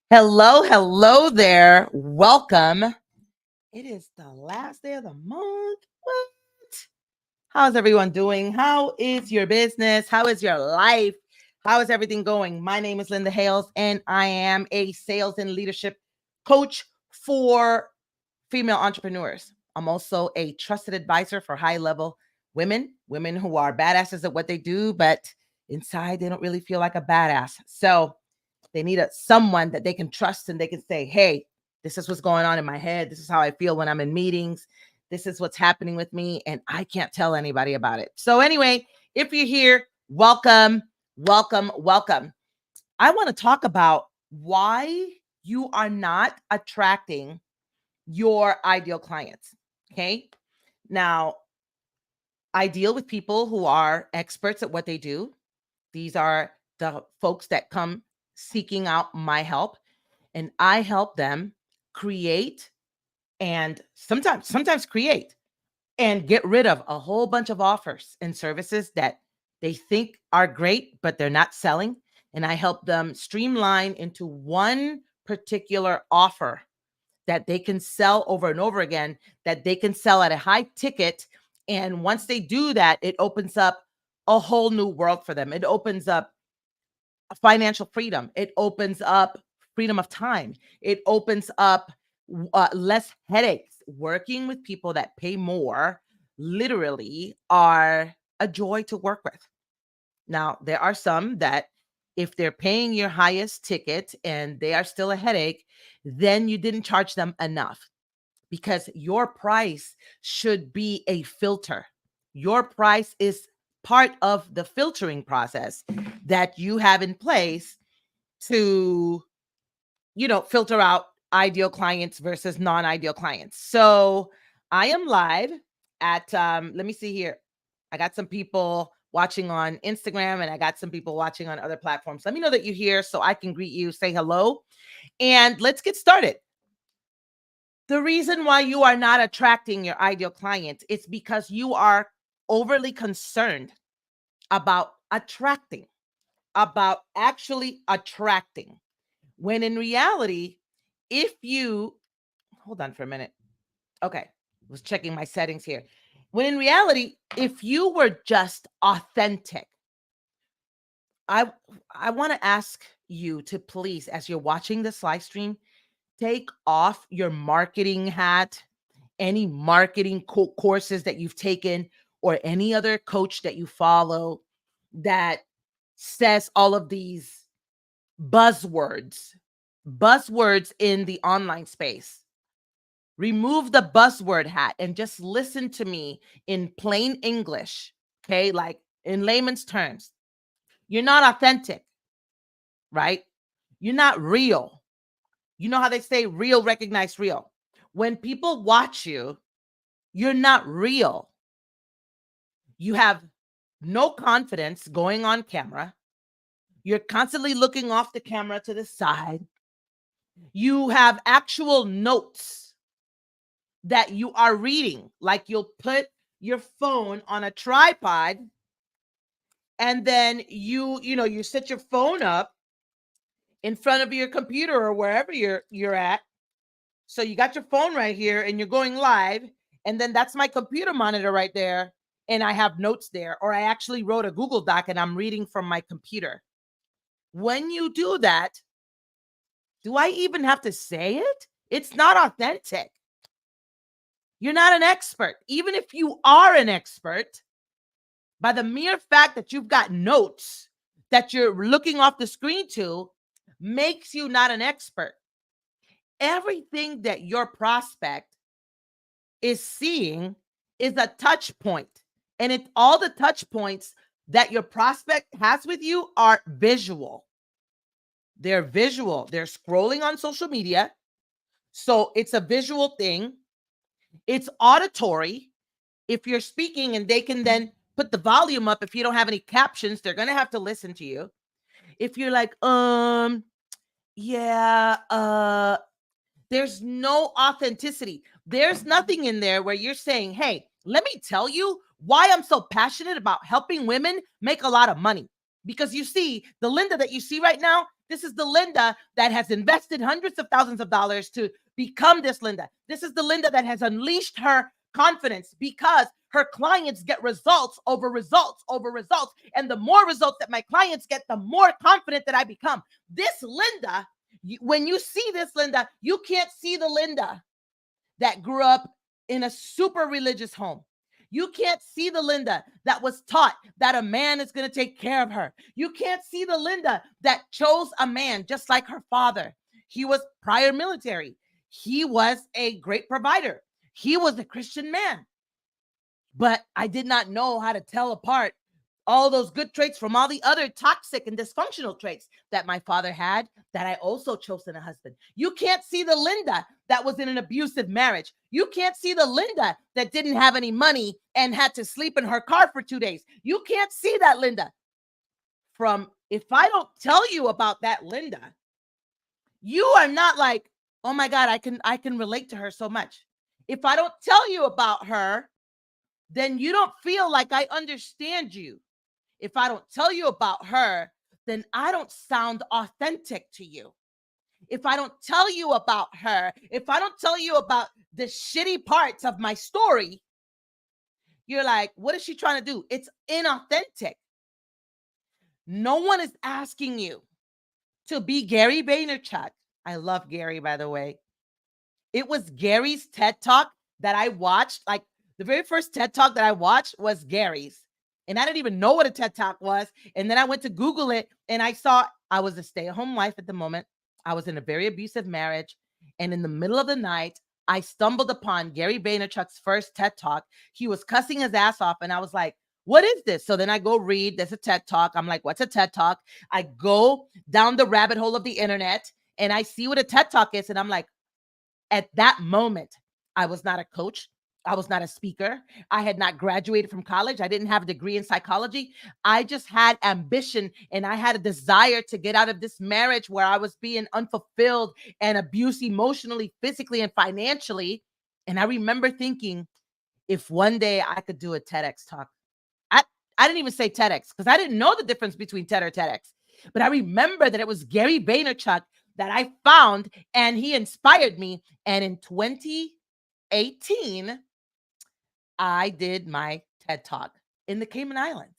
Hello, hello there. Welcome. It is the last day of the month. What? How's everyone doing? How is your business? How is your life? How is everything going? My name is Linda Hales, and I am a sales and leadership coach for female entrepreneurs. I'm also a trusted advisor for high-level women who are badasses at what they do, but inside they don't really feel like a badass. So they need someone that they can trust and they can say, hey, this is what's going on in my head. This is how I feel when I'm in meetings. This is what's happening with me, and I can't tell anybody about it. So anyway, if you're here, welcome, welcome, welcome. I want to talk about why you are not attracting your ideal clients. Okay. Now, I deal with people who are experts at what they do. These are the folks that come seeking out my help, and I help them create and sometimes create and get rid of a whole bunch of offers and services that they think are great, but they're not selling. And I help them streamline into one particular offer that they can sell over and over again, that they can sell at a high ticket. And once they do that, it opens up a whole new world for them. It opens up financial freedom. It opens up freedom of time. It opens up less headaches. Working with people that pay more literally are a joy to work with. Now, there are some that if they're paying your highest ticket and they are still a headache, then you didn't charge them enough, because your price should be a filter. Your price is part of the filtering process that you have in place to, filter out ideal clients versus non-ideal clients. So I am live at, let me see here. I got some people watching on Instagram and I got some people watching on other platforms. Let me know that you're here so I can greet you, say hello, and let's get started. The reason why you are not attracting your ideal client is because you are overly concerned about actually attracting. When in reality, if you hold on for a minute. Okay, I was checking my settings here. When in reality, if you were just authentic, I want to ask you to please, as you're watching this live stream, take off your marketing hat, any marketing courses that you've taken, or any other coach that you follow that says all of these buzzwords in the online space. Remove the buzzword hat and just listen to me in plain English, okay? Like in layman's terms. You're not authentic, right? You're not real. You know how they say real recognize real. When people watch you, you're not real. You have no confidence going on camera. You're constantly looking off the camera to the side. You have actual notes that you are reading. Like you'll put your phone on a tripod and then you set your phone up in front of your computer or wherever you're at. So you got your phone right here and you're going live, and then that's my computer monitor right there, and I have notes there, or I actually wrote a Google Doc and I'm reading from my computer. When you do that, do I even have to say it? It's not authentic. You're not an expert. Even if you are an expert, by the mere fact that you've got notes that you're looking off the screen to makes you not an expert. Everything that your prospect is seeing is a touch point. And all the touch points that your prospect has with you are visual. They're visual. They're scrolling on social media. So it's a visual thing. It's auditory. if you're speaking and they can then put the volume up, if you don't have any captions, they're going to have to listen to you. If you're like, yeah, there's no authenticity. There's nothing in there where you're saying, hey, let me tell you why I'm so passionate about helping women make a lot of money. Because you see, the Linda that you see right now, this is the Linda that has invested hundreds of thousands of dollars to become this Linda. This is the Linda that has unleashed her confidence because her clients get results over results over results. And the more results that my clients get, the more confident that I become. This Linda, when you see this Linda, you can't see the Linda that grew up in a super religious home. You can't see the Linda that was taught that a man is going to take care of her. You can't see the Linda that chose a man just like her father. He was prior military. He was a great provider. He was a Christian man. But I did not know how to tell apart all those good traits from all the other toxic and dysfunctional traits that my father had that I also chose in a husband. You can't see the Linda that was in an abusive marriage. You can't see the Linda that didn't have any money and had to sleep in her car for 2 days. You can't see that Linda. If I don't tell you about that Linda, you are not like, oh my God, I can relate to her so much. If I don't tell you about her, then you don't feel like I understand you. If I don't tell you about her, then I don't sound authentic to you. If I don't tell you about her, if I don't tell you about the shitty parts of my story, you're like, what is she trying to do? It's inauthentic. No one is asking you to be Gary Vaynerchuk. I love Gary, by the way. It was Gary's TED Talk that I watched. Like the very first TED Talk that I watched was Gary's. And I didn't even know what a TED Talk was. And then I went to Google it and I saw I was a stay-at-home wife at the moment. I was in a very abusive marriage. And in the middle of the night, I stumbled upon Gary Vaynerchuk's first TED Talk. He was cussing his ass off. And I was like, what is this? So then I go read, there's a TED Talk. I'm like, what's a TED Talk? I go down the rabbit hole of the internet and I see what a TED Talk is. And I'm like, at that moment, I was not a coach. I was not a speaker. I had not graduated from college. I didn't have a degree in psychology. I just had ambition and I had a desire to get out of this marriage where I was being unfulfilled and abused emotionally, physically, and financially. And I remember thinking, if one day I could do a TEDx talk, I didn't even say TEDx because I didn't know the difference between TED or TEDx. But I remember that it was Gary Vaynerchuk that I found and he inspired me. And in 2018, I did my TED Talk in the Cayman Islands,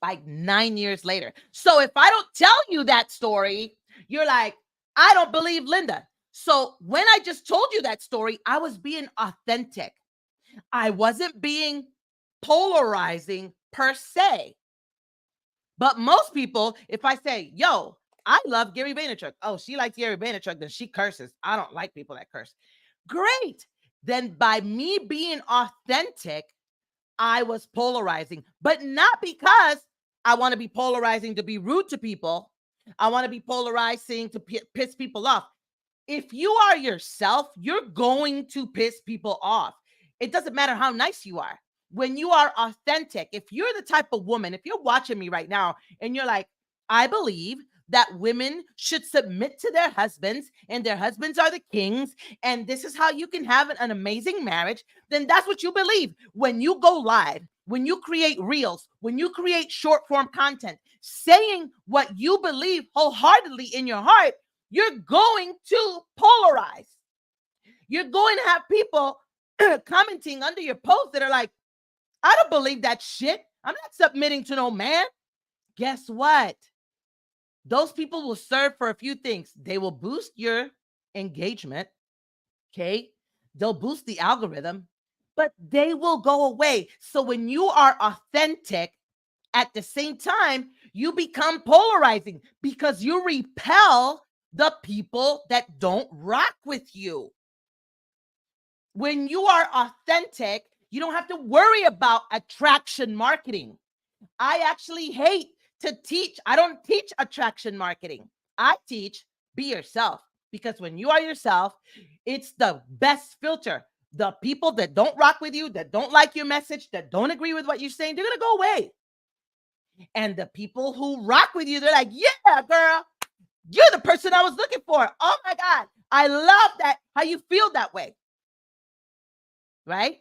like 9 years later. So if I don't tell you that story, you're like, I don't believe Linda. So when I just told you that story, I was being authentic. I wasn't being polarizing per se. But most people, if I say, yo, I love Gary Vaynerchuk. Oh, she likes Gary Vaynerchuk, then she curses. I don't like people that curse. Great. Then by me being authentic, I was polarizing, but not because I want to be polarizing to be rude to people. I want to be polarizing to piss people off. If you are yourself, you're going to piss people off. It doesn't matter how nice you are. When you are authentic, if you're the type of woman, if you're watching me right now and you're like, I believe that women should submit to their husbands and their husbands are the kings, and this is how you can have an amazing marriage, then that's what you believe. When you go live, when you create reels, when you create short form content, saying what you believe wholeheartedly in your heart, you're going to polarize. You're going to have people commenting under your post that are like, I don't believe that shit. I'm not submitting to no man. Guess what? Those people will serve for a few things. They will boost your engagement. Okay. They'll boost the algorithm, but they will go away. So when you are authentic, at the same time, you become polarizing because you repel the people that don't rock with you. When you are authentic, you don't have to worry about attraction marketing. I actually hate to teach. I don't teach attraction marketing. I teach be yourself, because when you are yourself, it's the best filter. The people that don't rock with you, that don't like your message, that don't agree with what you're saying, they're going to go away. And the people who rock with you, they're like, yeah, girl, you're the person I was looking for. Oh my God. I love that. How you feel that way. Right?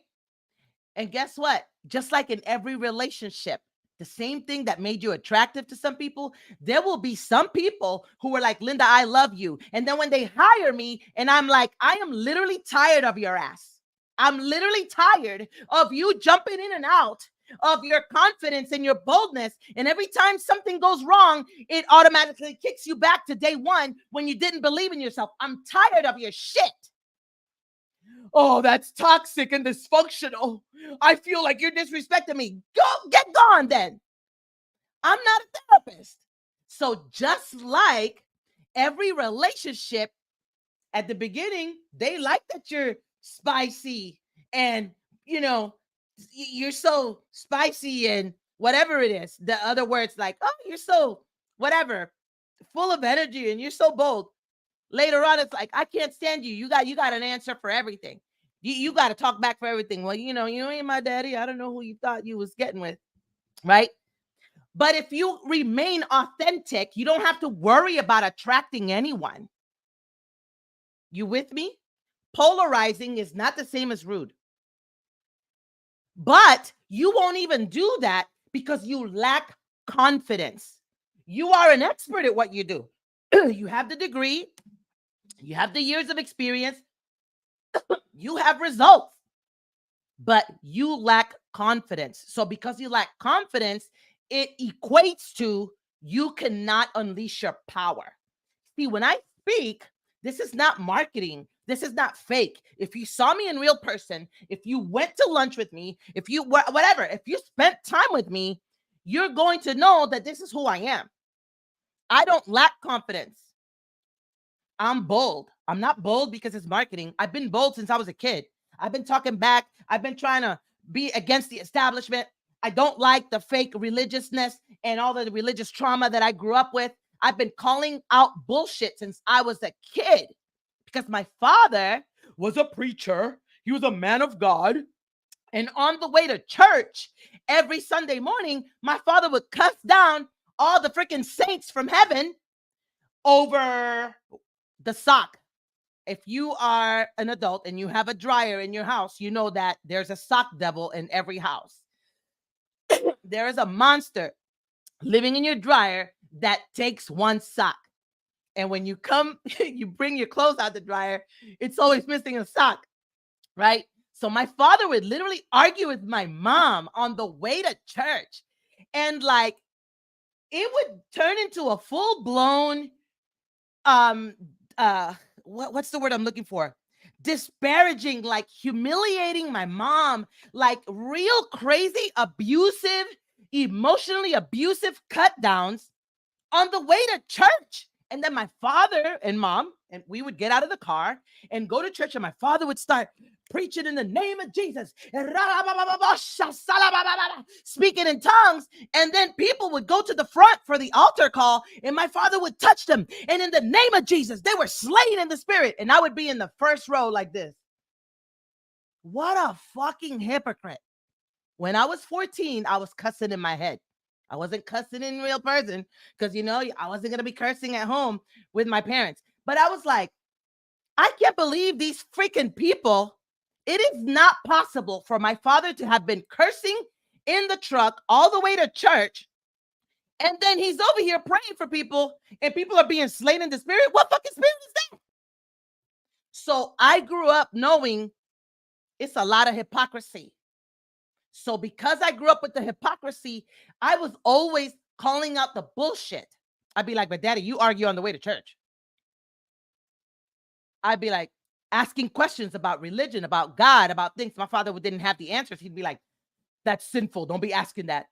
And guess what? Just like in every relationship, the same thing that made you attractive to some people, there will be some people who are like, Linda, I love you. And then when they hire me and I'm like, I am literally tired of your ass. I'm literally tired of you jumping in and out of your confidence and your boldness. And every time something goes wrong, it automatically kicks you back to day one when you didn't believe in yourself. I'm tired of your shit. Oh, that's toxic and dysfunctional. I feel like you're disrespecting me. Go, get gone then. I'm not a therapist. So just like every relationship, at the beginning, they like that you're spicy and, you know, you're so spicy and whatever it is. The other words like, oh, you're so whatever, full of energy and you're so bold. Later on, it's like, I can't stand you. You got an answer for everything. You got to talk back for everything. Well, you ain't my daddy. I don't know who you thought you was getting with, right? But if you remain authentic, you don't have to worry about attracting anyone. You with me? Polarizing is not the same as rude. But you won't even do that because you lack confidence. You are an expert at what you do. You have the degree. You have the years of experience. You have results, but you lack confidence. So because you lack confidence, it equates to you cannot unleash your power. See, when I speak, this is not marketing. This is not fake. If you saw me in real person, if you went to lunch with me, if you whatever, if you spent time with me, you're going to know that this is who I am. I don't lack confidence. I'm bold. I'm not bold because it's marketing. I've been bold since I was a kid. I've been talking back. I've been trying to be against the establishment. I don't like the fake religiousness and all the religious trauma that I grew up with. I've been calling out bullshit since I was a kid because my father was a preacher. He was a man of God. And on the way to church every Sunday morning, my father would cuss down all the freaking saints from heaven over the sock. If you are an adult and you have a dryer in your house, you know that there's a sock devil in every house. There is a monster living in your dryer that takes one sock. And when you come, you bring your clothes out the dryer, it's always missing a sock, right? So my father would literally argue with my mom on the way to church. And like, it would turn into a full-blown, what's the word I'm looking for? Disparaging, like humiliating my mom, like real crazy, abusive, emotionally abusive cut downs on the way to church. And then my father and mom, and we would get out of the car and go to church, and my father would start preaching in the name of Jesus, speaking in tongues. And then people would go to the front for the altar call, and my father would touch them. And in the name of Jesus, they were slain in the spirit. And I would be in the first row like this. What a fucking hypocrite. When I was 14, I was cussing in my head. I wasn't cussing in real person because, I wasn't going to be cursing at home with my parents. But I was like, I can't believe these freaking people. It is not possible for my father to have been cursing in the truck all the way to church. And then he's over here praying for people and people are being slain in the spirit. What fucking spirit is that? So I grew up knowing it's a lot of hypocrisy. So because I grew up with the hypocrisy, I was always calling out the bullshit. I'd be like, but daddy, you argue on the way to church. I'd be like asking questions about religion, about God, about things. My father didn't have the answers. He'd be like, that's sinful. Don't be asking that.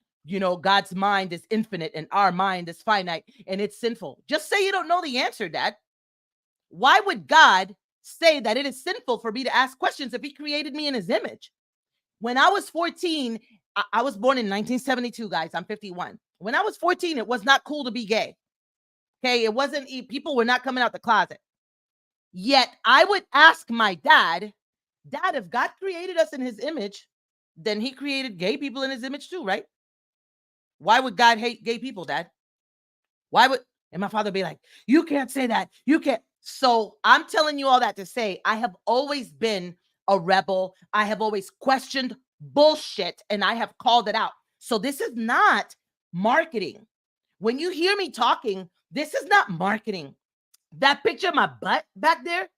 God's mind is infinite and our mind is finite and it's sinful. Just say you don't know the answer, Dad. Why would God say that it is sinful for me to ask questions if he created me in his image? When I was 14, I was born in 1972, guys. I'm 51. When I was 14, it was not cool to be gay. Okay, it wasn't, people were not coming out the closet. Yet I would ask my dad, Dad, if God created us in his image, then he created gay people in his image too, right? Why would God hate gay people, Dad? Why would, and my father be like, you can't say that. You can't. So I'm telling you all that to say, I have always been a rebel. I have always questioned bullshit and I have called it out. So this is not marketing. When you hear me talking, this is not marketing. That picture of my butt back there,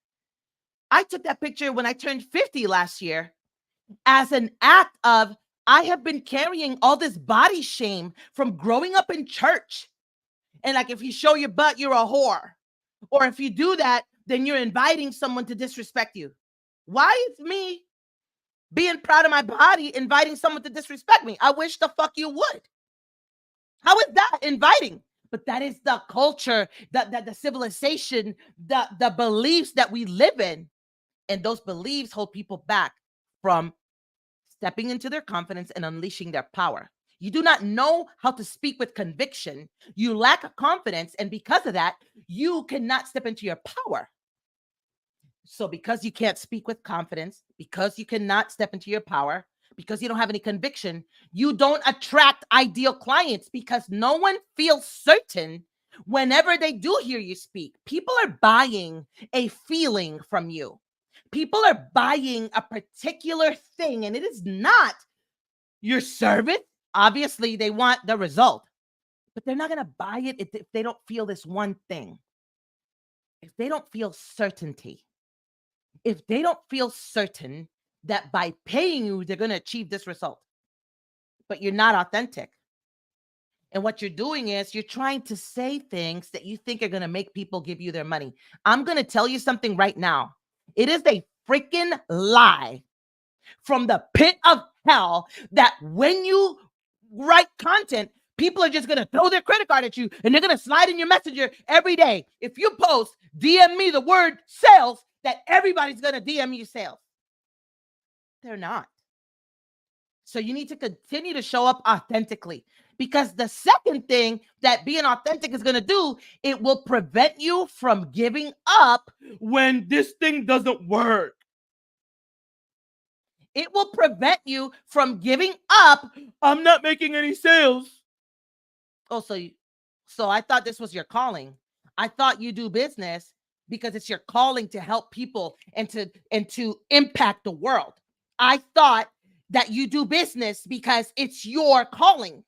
I took that picture when I turned 50 last year as an act of, I have been carrying all this body shame from growing up in church. And like, if you show your butt, you're a whore. Or if you do that, then you're inviting someone to disrespect you. Why is me being proud of my body inviting someone to disrespect me? I wish the fuck you would. How is that inviting? But that is the culture, the civilization, the beliefs that we live in. And those beliefs hold people back from stepping into their confidence and unleashing their power. You do not know how to speak with conviction. You lack confidence. And because of that, you cannot step into your power. So because you can't speak with confidence, because you cannot step into your power, because you don't have any conviction, you don't attract ideal clients because no one feels certain whenever they do hear you speak. People are buying a feeling from you. People are buying a particular thing, and it is not your service. Obviously, they want the result, but they're not going to buy it if they don't feel this one thing. If they don't feel certainty, if they don't feel certain that by paying you, they're going to achieve this result, but you're not authentic. And what you're doing is you're trying to say things that you think are going to make people give you their money. I'm going to tell you something right now. It is a freaking lie from the pit of hell that when you write content, people are just going to throw their credit card at you and they're going to slide in your messenger every day. If you post, DM me the word sales, that everybody's going to DM you sales. They're not. So you need to continue to show up authentically, because the second thing that being authentic is going to do, it will prevent you from giving up when this thing doesn't work. It will prevent you from giving up. I'm not making any sales. Oh, so I thought this was your calling. I thought you do business because it's your calling to help people and to impact the world. I thought that you do business because it's your calling.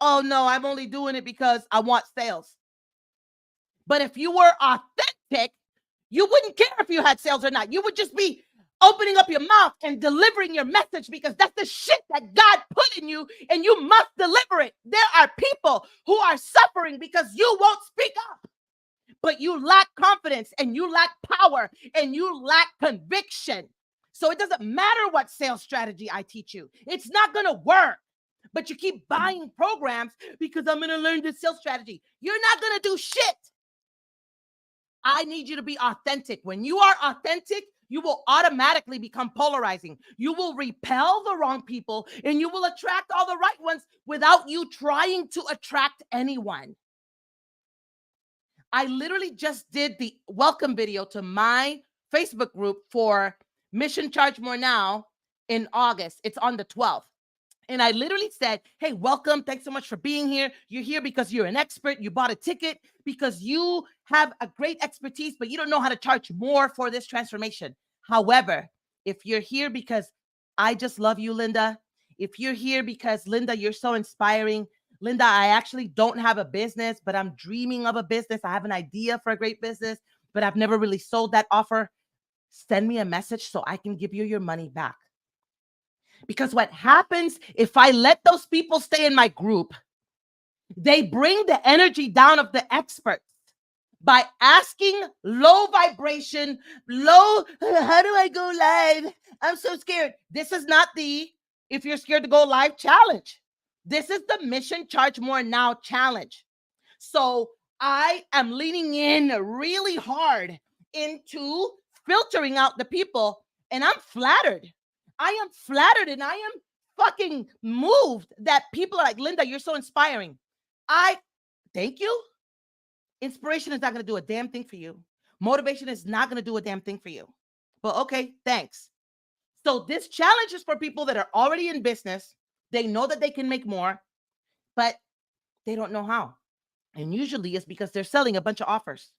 Oh no, I'm only doing it because I want sales. But if you were authentic, you wouldn't care if you had sales or not. You would just be opening up your mouth and delivering your message, because that's the shit that God put in you and you must deliver it. There are people who are suffering because you won't speak up, but you lack confidence and you lack power and you lack conviction. So it doesn't matter what sales strategy I teach you. It's not going to work. But you keep buying programs because I'm going to learn this sales strategy. You're not going to do shit. I need you to be authentic. When you are authentic, you will automatically become polarizing. You will repel the wrong people and you will attract all the right ones without you trying to attract anyone. I literally just did the welcome video to my Facebook group for Mission Charge More Now in August. It's on the 12th. And I literally said, hey, welcome. Thanks so much for being here. You're here because you're an expert. You bought a ticket because you have a great expertise, but you don't know how to charge more for this transformation. However, if you're here because I just love you, Linda, if you're here because, Linda, you're so inspiring, Linda, I actually don't have a business, but I'm dreaming of a business. I have an idea for a great business, but I've never really sold that offer. Send me a message so I can give you your money back. Because what happens if I let those people stay in my group, they bring the energy down of the experts by asking low vibration, how do I go live? I'm so scared. This is not the if you're scared to go live challenge. This is the Mission Charge More Now challenge. So I am leaning in really hard into filtering out the people, and I'm flattered. I am flattered and I am fucking moved that people are like, Linda, you're so inspiring. Thank you. Inspiration is not going to do a damn thing for you. Motivation is not going to do a damn thing for you. But okay, thanks. So this challenge is for people that are already in business. They know that they can make more, but they don't know how. And usually it's because they're selling a bunch of offers.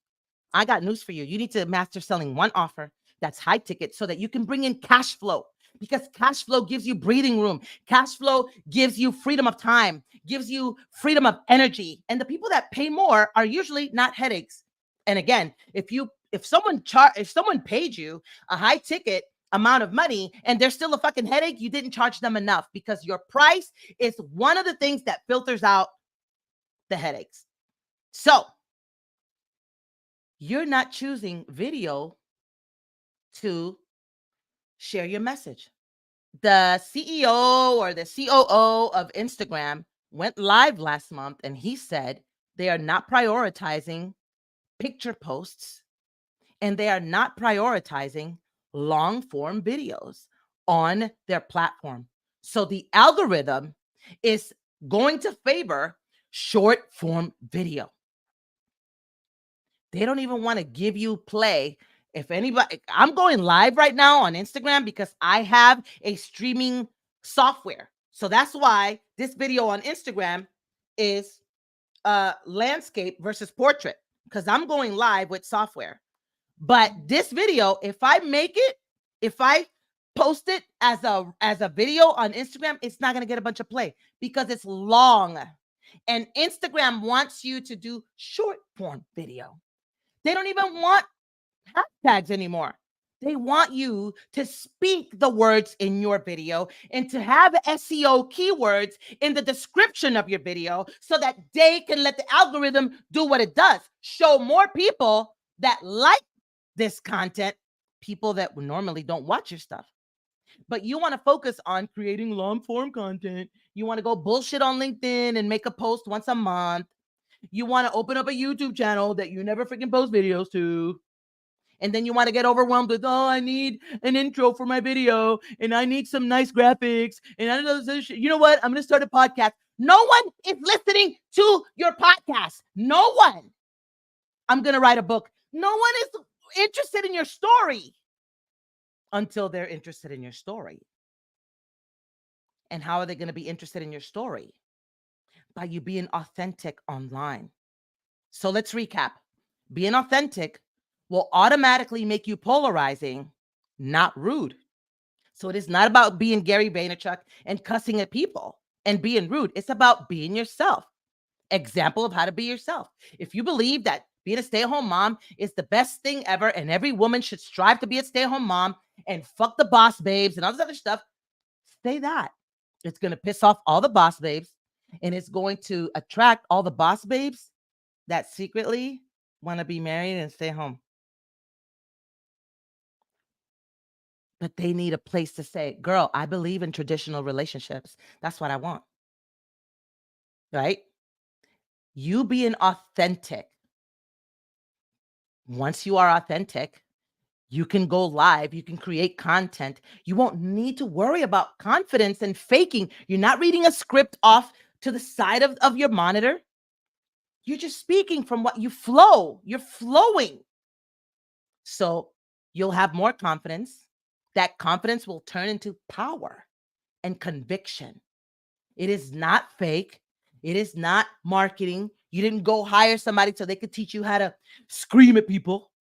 I got news for you. You need to master selling one offer that's high ticket so that you can bring in cash flow, because cash flow gives you breathing room. Cash flow gives you freedom of time, gives you freedom of energy. And the people that pay more are usually not headaches. And again, if someone paid you a high ticket amount of money and they're still a fucking headache, you didn't charge them enough, because your price is one of the things that filters out the headaches. So you're not choosing video to share your message. The CEO or the COO of Instagram went live last month and he said they are not prioritizing picture posts and they are not prioritizing long form videos on their platform. So the algorithm is going to favor short form video. They don't even want to give you play. If anybody, I'm going live right now on Instagram because I have a streaming software. So that's why this video on Instagram is landscape versus portrait, because I'm going live with software. But this video, if I post it as a video on Instagram, it's not going to get a bunch of play because it's long. And Instagram wants you to do short form video. They don't even want hashtags anymore. They want you to speak the words in your video and to have SEO keywords in the description of your video so that they can let the algorithm do what it does. Show more people that like this content, people that normally don't watch your stuff. But you want to focus on creating long form content. You want to go bullshit on LinkedIn and make a post once a month. You want to open up a YouTube channel that you never freaking post videos to. And then you want to get overwhelmed with, oh, I need an intro for my video and I need some nice graphics. And I know this, you know what? I'm going to start a podcast. No one is listening to your podcast. No one. I'm going to write a book. No one is interested in your story until they're interested in your story. And how are they going to be interested in your story? By you being authentic online. So let's recap. Being authentic will automatically make you polarizing, not rude. So it is not about being Gary Vaynerchuk and cussing at people and being rude. It's about being yourself. Example of how to be yourself. If you believe that being a stay-at-home mom is the best thing ever and every woman should strive to be a stay-at-home mom and fuck the boss babes and all this other stuff, say that. It's going to piss off all the boss babes and it's going to attract all the boss babes that secretly want to be married and stay home. But they need a place to say, girl, I believe in traditional relationships. That's what I want. Right? You being authentic. Once you are authentic, you can go live, you can create content. You won't need to worry about confidence and faking. You're not reading a script off to the side of your monitor. You're just speaking from what you flow. You're flowing. So you'll have more confidence. That confidence will turn into power and conviction. It is not fake. It is not marketing. You didn't go hire somebody so they could teach you how to scream at people.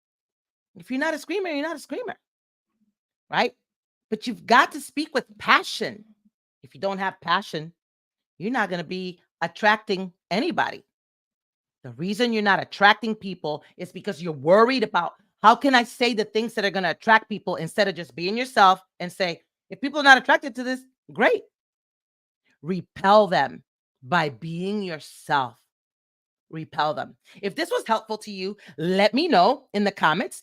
If you're not a screamer, you're not a screamer, right? But you've got to speak with passion. If you don't have passion, you're not going to be attracting anybody. The reason you're not attracting people is because you're worried about how can I say the things that are going to attract people instead of just being yourself and say, if people are not attracted to this, great. Repel them by being yourself. Repel them. If this was helpful to you, let me know in the comments.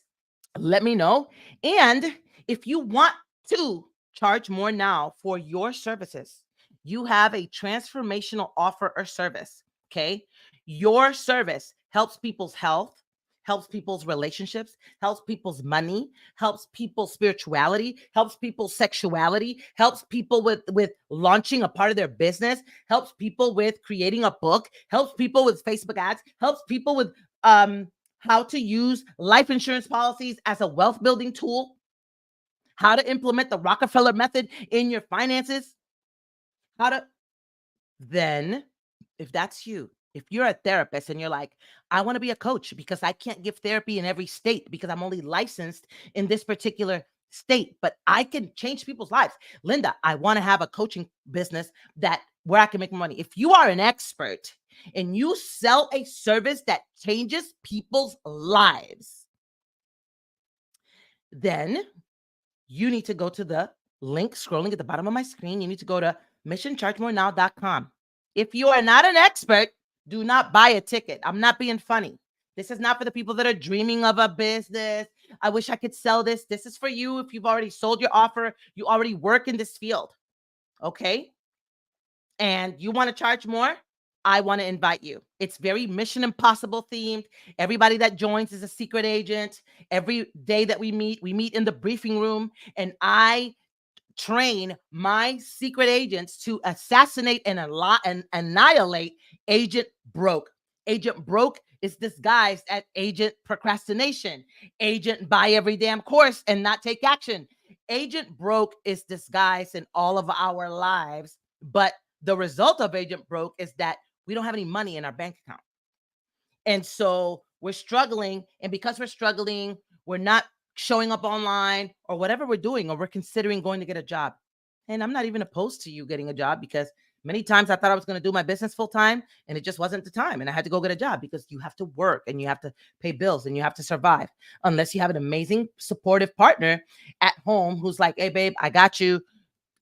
Let me know. And if you want to charge more now for your services, you have a transformational offer or service. Okay. Your service helps people's health, helps people's relationships, helps people's money, helps people's spirituality, helps people's sexuality, helps people with launching a part of their business, helps people with creating a book, helps people with Facebook ads, helps people with how to use life insurance policies as a wealth building tool. how to implement the Rockefeller method in your finances, then if that's you, if you're a therapist and you're like, I want to be a coach because I can't give therapy in every state because I'm only licensed in this particular state, but I can change people's lives. Linda, I want to have a coaching business where I can make money. If you are an expert and you sell a service that changes people's lives, then you need to go to the link scrolling at the bottom of my screen. You need to go to missionchargemorenownow.com. If you are not an expert, do not buy a ticket. I'm not being funny. This is not for the people that are dreaming of a business. I wish I could sell this. This is for you if you've already sold your offer. You already work in this field. Okay? And you want to charge more? I want to invite you. It's very Mission Impossible themed. Everybody that joins is a secret agent. Every day that we meet in the briefing room, and I train my secret agents to assassinate and annihilate Agent Broke. Agent Broke is disguised as Agent Procrastination. Agent Buy Every Damn Course and Not Take Action. Agent Broke is disguised in all of our lives, but the result of Agent Broke is that we don't have any money in our bank account. And so we're struggling. And because we're struggling, we're not showing up online or whatever we're doing, or we're considering going to get a job. And I'm not even opposed to you getting a job, because many times I thought I was going to do my business full time and it just wasn't the time. And I had to go get a job because you have to work and you have to pay bills and you have to survive, unless you have an amazing supportive partner at home who's like, hey, babe, I got you.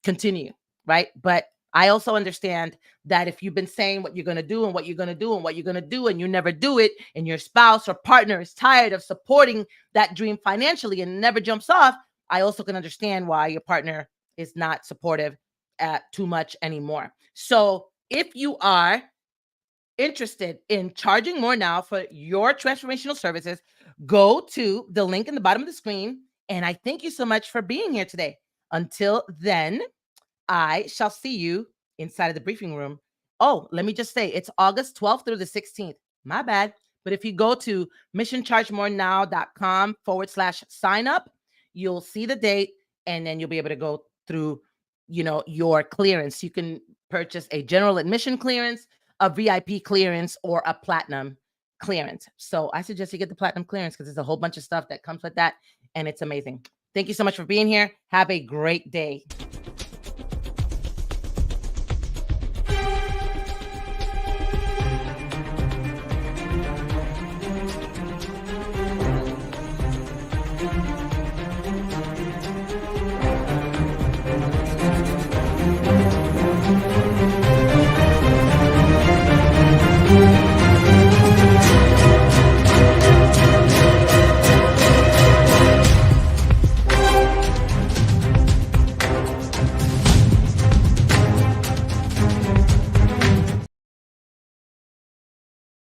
Continue. Right. But I also understand that if you've been saying what you're going to do and what you're going to do and what you're going to do, and you never do it, and your spouse or partner is tired of supporting that dream financially and never jumps off, I also can understand why your partner is not supportive too much anymore. So if you are interested in charging more now for your transformational services, go to the link in the bottom of the screen. And I thank you so much for being here today. Until then, I shall see you inside of the briefing room. Oh, let me just say, it's August 12th through the 16th. My bad. But if you go to missionchargemorenownow.com/sign up, you'll see the date, and then you'll be able to go through, your clearance. You can purchase a general admission clearance, a VIP clearance, or a platinum clearance. So I suggest you get the platinum clearance because there's a whole bunch of stuff that comes with that, and it's amazing. Thank you so much for being here. Have a great day.